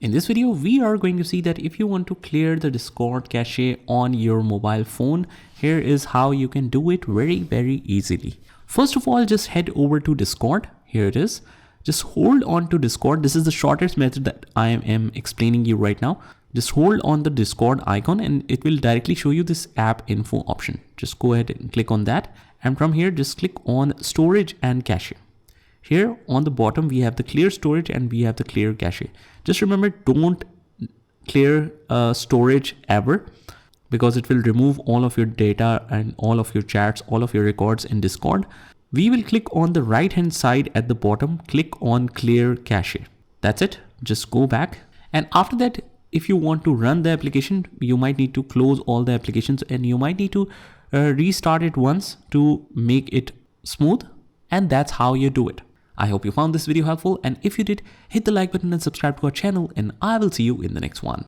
In this video, we are going to see that if you want to clear the Discord cache on your mobile phone, here is how you can do it very easily. First of all, just head over to Discord. Here it is. Just hold on to Discord. This is the shortest method that I am explaining you right now. Just hold on the Discord icon and it will directly show you this app info option. Just go ahead and click on that. And from here, just click on storage and cache. Here on the bottom, we have the clear storage and we have the clear cache. Just remember, don't clear storage ever, because it will remove all of your data and all of your chats, all of your records in Discord. We will click on the right hand side at the bottom, click on clear cache. That's it. Just go back. And after that, if you want to run the application, you might need to close all the applications and you might need to restart it once to make it smooth. And that's how you do it. I hope you found this video helpful, and if you did, hit the like button and subscribe to our channel, and I will see you in the next one.